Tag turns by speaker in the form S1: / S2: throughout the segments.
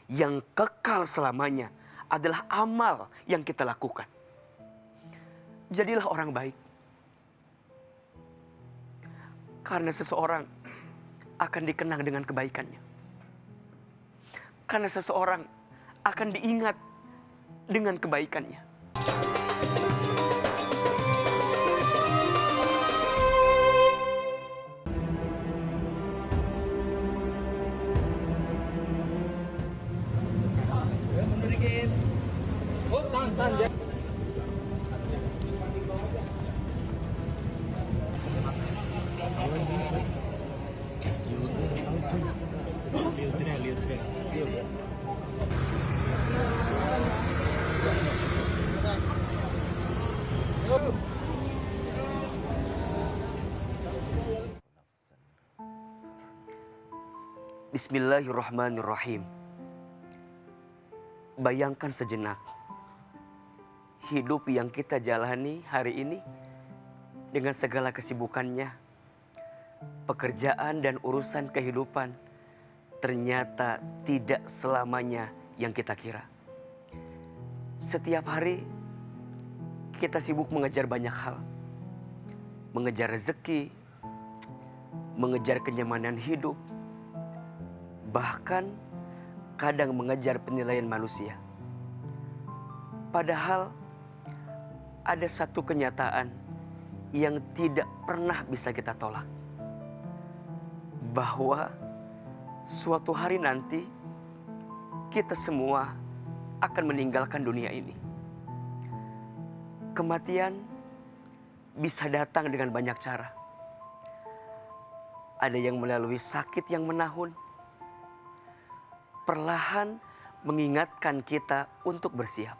S1: yang kekal selamanya adalah amal yang kita lakukan. Jadilah orang baik. Karena seseorang akan dikenang dengan kebaikannya. Karena seseorang akan diingat dengan kebaikannya. Bismillahirrahmanirrahim. Bayangkan sejenak hidup yang kita jalani hari ini dengan segala kesibukannya, pekerjaan dan urusan kehidupan ternyata tidak selamanya yang kita kira. Setiap hari kita sibuk mengejar banyak hal. Mengejar rezeki, mengejar kenyamanan hidup, bahkan kadang mengejar penilaian manusia. Padahal ada satu kenyataan yang tidak pernah bisa kita tolak. Bahwa suatu hari nanti kita semua akan meninggalkan dunia ini. Kematian bisa datang dengan banyak cara. Ada yang melalui sakit yang menahun, perlahan mengingatkan kita untuk bersiap.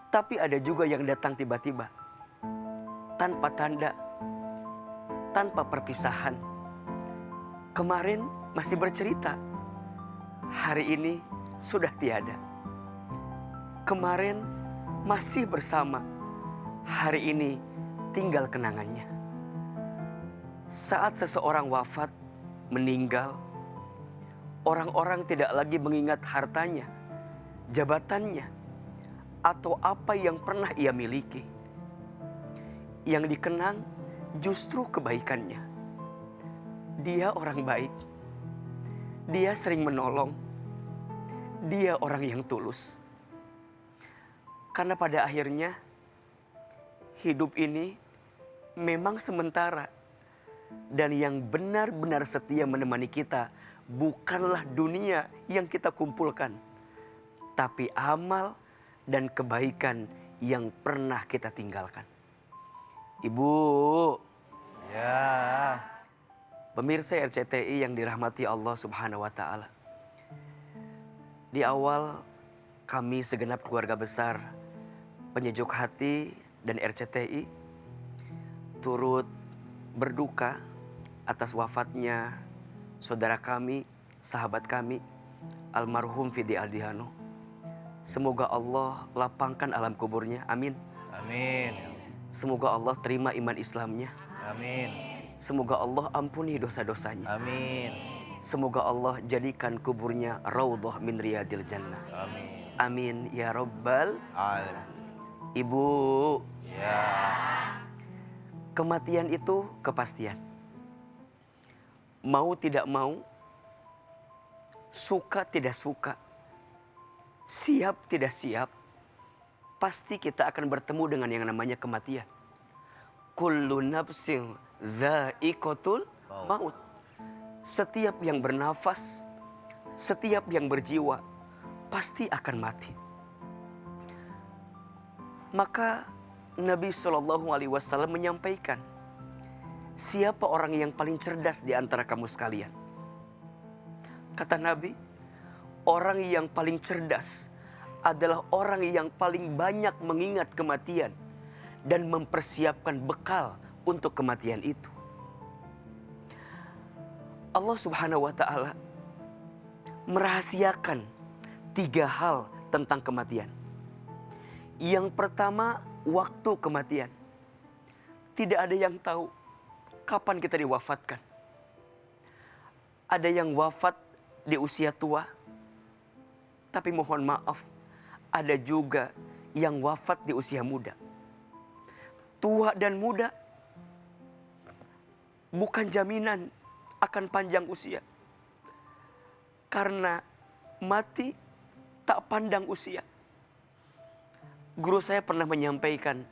S1: Tapi ada juga yang datang tiba-tiba, tanpa tanda, tanpa perpisahan. Kemarin masih bercerita, hari ini sudah tiada. Kemarin masih bersama, hari ini tinggal kenangannya. Saat seseorang wafat, meninggal, orang-orang tidak lagi mengingat hartanya, jabatannya, atau apa yang pernah ia miliki. Yang dikenang justru kebaikannya. Dia orang baik. Dia sering menolong. Dia orang yang tulus. Karena pada akhirnya hidup ini memang sementara. Dan yang benar-benar setia menemani kita bukanlah dunia yang kita kumpulkan, tapi amal dan kebaikan yang pernah kita tinggalkan. Ibu,
S2: Ya.
S1: pemirsa RCTI yang dirahmati Allah Subhanahu wa Ta'ala. Di awal kami segenap keluarga besar Penyejuk Hati dan RCTI turut berduka atas wafatnya saudara kami, sahabat kami, almarhum Fidi Aldihano. Semoga Allah lapangkan alam kuburnya, amin.
S2: Amin.
S1: Semoga Allah terima iman Islamnya.
S2: Amin.
S1: Semoga Allah ampuni dosa-dosanya.
S2: Amin.
S1: Semoga Allah jadikan kuburnya raudhah min riyadil jannah.
S2: Amin.
S1: Amin ya rabbal.
S2: Alamin.
S1: Ibu,
S2: Ya.
S1: kematian itu kepastian. Mau tidak mau, suka tidak suka, siap tidak siap, pasti kita akan bertemu dengan yang namanya kematian. Kullu nafsin dha'iqatul maut. Setiap yang bernafas, setiap yang berjiwa, pasti akan mati. Maka Nabi SAW menyampaikan, siapa orang yang paling cerdas di antara kamu sekalian? Kata Nabi, orang yang paling cerdas adalah orang yang paling banyak mengingat kematian dan mempersiapkan bekal untuk kematian itu. Allah Subhanahu wa Ta'ala merahasiakan 3 hal tentang kematian. Yang pertama, waktu kematian. Tidak ada yang tahu kapan kita diwafatkan. Ada yang wafat di usia tua, Tapi mohon maaf, ada juga yang wafat di usia muda. Tua dan muda bukan jaminan akan panjang usia. Karena mati tak pandang usia. Guru saya pernah menyampaikan,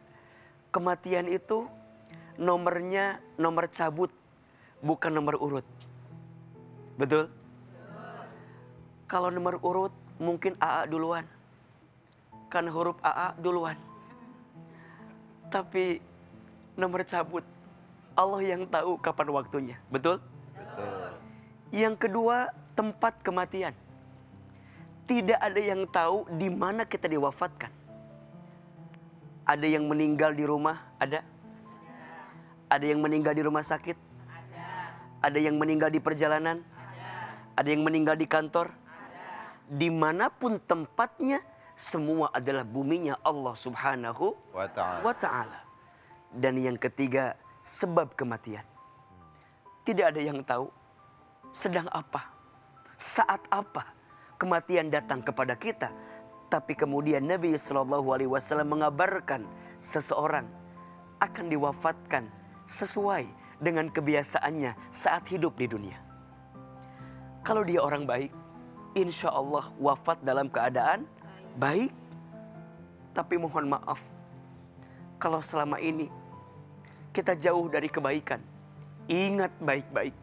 S1: kematian itu nomornya nomor cabut, bukan nomor urut. Betul? Kalau nomor urut mungkin AA duluan. Karena huruf AA duluan. Tapi nomor cabut, Allah yang tahu kapan waktunya. Betul?
S2: Betul.
S1: Yang kedua, tempat kematian. Tidak ada yang tahu di mana kita diwafatkan. Ada yang meninggal di rumah, ada? Ada yang meninggal di rumah sakit? Ada yang meninggal di perjalanan? Ada yang meninggal di kantor? Dimanapun tempatnya, semua adalah buminya Allah Subhanahu wa ta'ala. Dan yang ketiga, sebab kematian. Tidak ada yang tahu sedang apa, saat apa kematian datang kepada kita. Tapi kemudian Nabi SAW mengabarkan seseorang akan diwafatkan sesuai dengan kebiasaannya saat hidup di dunia. Kalau dia orang baik, insya Allah wafat dalam keadaan baik. Tapi mohon maaf, kalau selama ini kita jauh dari kebaikan, ingat baik-baik.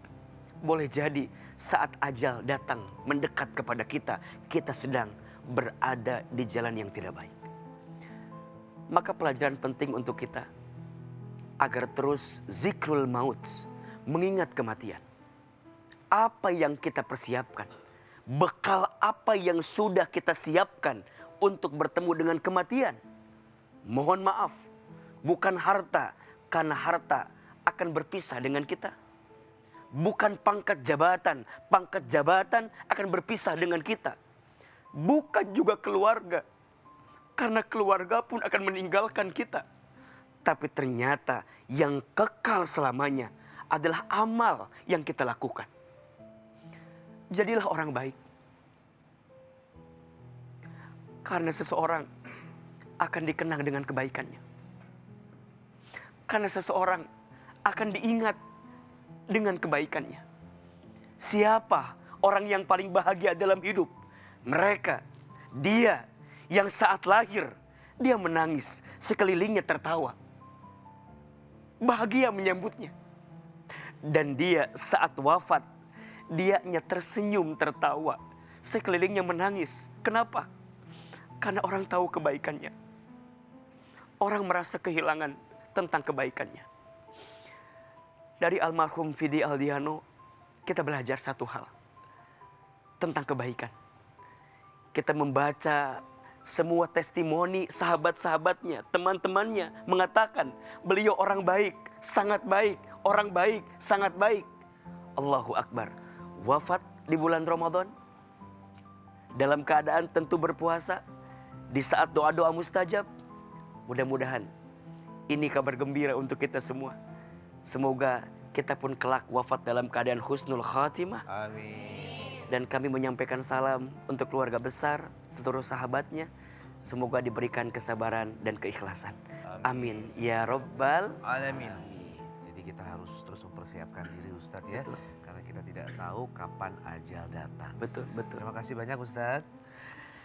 S1: Boleh jadi saat ajal datang mendekat kepada kita, kita sedang berada di jalan yang tidak baik. Maka pelajaran penting untuk kita agar terus zikrul maut, mengingat kematian. Apa yang kita persiapkan, bekal apa yang sudah kita siapkan untuk bertemu dengan kematian. Mohon maaf, bukan harta, karena harta akan berpisah dengan kita. Bukan pangkat jabatan akan berpisah dengan kita. Bukan juga keluarga, karena keluarga pun akan meninggalkan kita. Tapi ternyata yang kekal selamanya adalah amal yang kita lakukan. Jadilah orang baik. Karena seseorang akan dikenang dengan kebaikannya. Karena seseorang akan diingat dengan kebaikannya. Siapa orang yang paling bahagia dalam hidup? Mereka, dia yang saat lahir dia menangis, sekelilingnya tertawa, bahagia menyambutnya. Dan dia saat wafat, dianya tersenyum tertawa, sekelilingnya menangis. Kenapa? Karena orang tahu kebaikannya. Orang merasa kehilangan tentang kebaikannya. Dari almarhum Fidi Aldiano, kita belajar satu hal tentang kebaikan. Kita membaca semua testimoni sahabat-sahabatnya, teman-temannya mengatakan beliau orang baik, sangat baik, orang baik, sangat baik. Allahu Akbar. Wafat di bulan Ramadan, dalam keadaan tentu berpuasa, di saat doa-doa mustajab. Mudah-mudahan ini kabar gembira untuk kita semua. Semoga kita pun kelak wafat dalam keadaan husnul khatimah.
S2: Amin.
S1: Dan kami menyampaikan salam untuk keluarga besar, seluruh sahabatnya. Semoga diberikan kesabaran dan keikhlasan. Amin. Ya Rabbal
S2: Alamin. Jadi kita harus terus mempersiapkan diri Ustadz ya.
S1: Betul.
S2: Karena kita tidak tahu kapan ajal datang.
S1: Betul, betul.
S2: Terima kasih banyak Ustadz.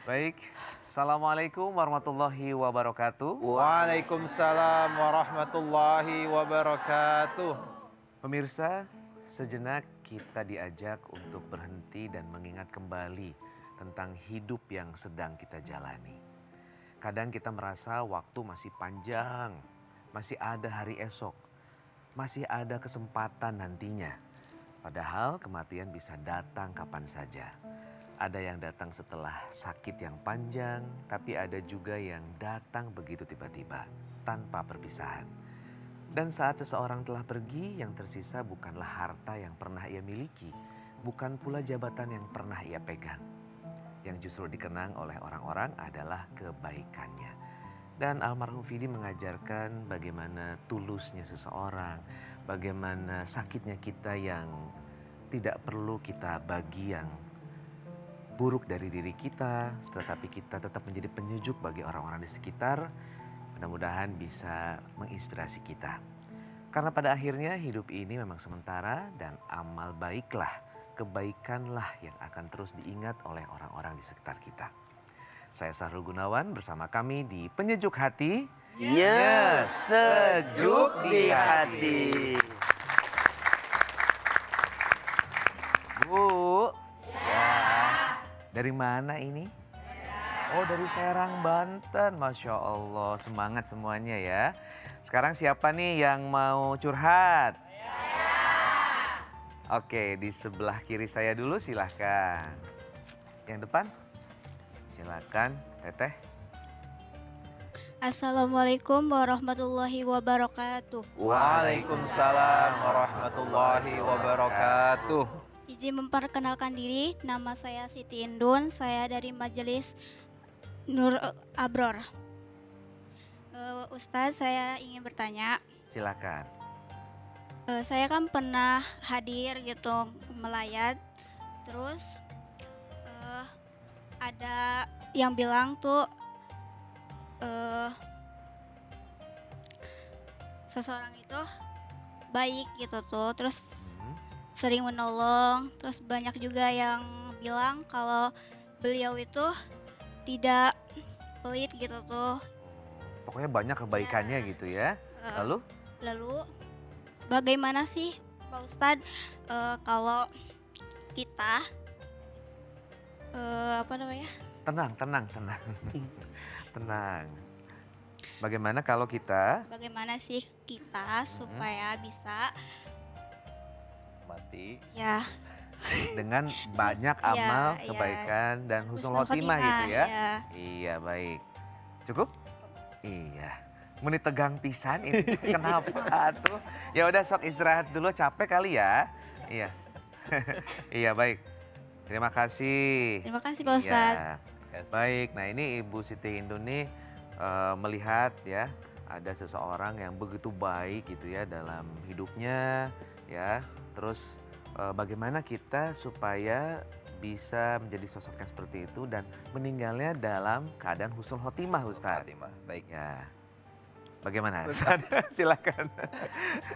S2: Baik, Assalamualaikum warahmatullahi wabarakatuh.
S3: Waalaikumsalam warahmatullahi wabarakatuh.
S2: Pemirsa, sejenak kita diajak untuk berhenti dan mengingat kembali tentang hidup yang sedang kita jalani. Kadang kita merasa waktu masih panjang, masih ada hari esok, masih ada kesempatan nantinya. Padahal kematian bisa datang kapan saja. Ada yang datang setelah sakit yang panjang, tapi ada juga yang datang begitu tiba-tiba, tanpa perpisahan. Dan saat seseorang telah pergi, yang tersisa bukanlah harta yang pernah ia miliki, bukan pula jabatan yang pernah ia pegang. Yang justru dikenang oleh orang-orang adalah kebaikannya. Dan almarhum Fidi mengajarkan bagaimana tulusnya seseorang, bagaimana sakitnya kita yang tidak perlu kita bagi yang buruk dari diri kita, tetapi kita tetap menjadi penyejuk bagi orang-orang di sekitar. Mudah-mudahan bisa menginspirasi kita. Karena pada akhirnya hidup ini memang sementara dan amal baiklah, kebaikanlah yang akan terus diingat oleh orang-orang di sekitar kita. Saya Sahrul Gunawan bersama kami di Penyejuk Hati.
S1: Sejuk di hati.
S2: Bu, ya. Dari mana ini? Oh, dari Serang, Banten. Masya Allah, semangat semuanya ya. Sekarang siapa nih yang mau curhat? Oke, di sebelah kiri saya dulu silahkan. Yang depan? Silakan, Teteh.
S4: Assalamualaikum warahmatullahi wabarakatuh.
S3: Waalaikumsalam warahmatullahi wabarakatuh.
S4: Izin memperkenalkan diri, nama saya Siti Indun, saya dari Majelis Nur Abror. Ustadz, saya ingin bertanya,
S2: Silakan.
S4: saya kan pernah hadir gitu melayat, terus ada yang bilang tuh seseorang itu baik gitu tuh, terus sering menolong, terus banyak juga yang bilang kalau beliau itu tidak pelit gitu tuh.
S2: Pokoknya banyak kebaikannya gitu ya.
S4: Eh,
S2: Lalu?
S4: Bagaimana sih Pak Ustadz kalau kita apa namanya?
S2: Tenang. Tenang. Bagaimana kalau kita
S4: Bagaimana sih kita supaya bisa
S3: Mati.
S4: ya
S2: dengan banyak
S4: Iya,
S2: amal,
S4: iya.
S2: kebaikan dan husnul
S4: husnul
S2: khotimah gitu ya?
S4: ya.
S2: Iya, baik. Cukup? Iya. Menit tegang pisan ini kenapa tuh? Ya udah sok istirahat dulu, capek kali ya. Iya. Iya, baik. Terima kasih.
S4: Terima kasih Pak Ustadz.
S2: Iya. Baik, nah ini Ibu Siti Indun nih melihat ya ada seseorang yang begitu baik gitu ya dalam hidupnya ya. Terus bagaimana kita supaya bisa menjadi sosok yang seperti itu dan meninggalnya dalam keadaan husnul khotimah Ustaz.
S3: Fatimah. Baik.
S2: Ya. Bagaimana? Ustaz? Silakan.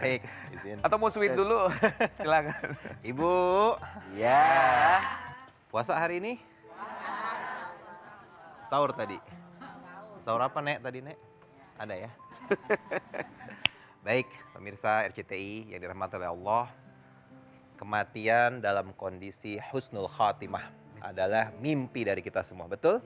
S3: Baik, izin.
S2: Atau mau sweet dulu? Silakan.
S3: Ibu,
S2: Ya.
S3: puasa hari ini? Sahur tadi. Sahur apa, Nek, tadi, Nek? Ada ya? Baik, pemirsa RCTI yang dirahmati oleh Allah. Kematian dalam kondisi husnul khatimah adalah mimpi dari kita semua, betul?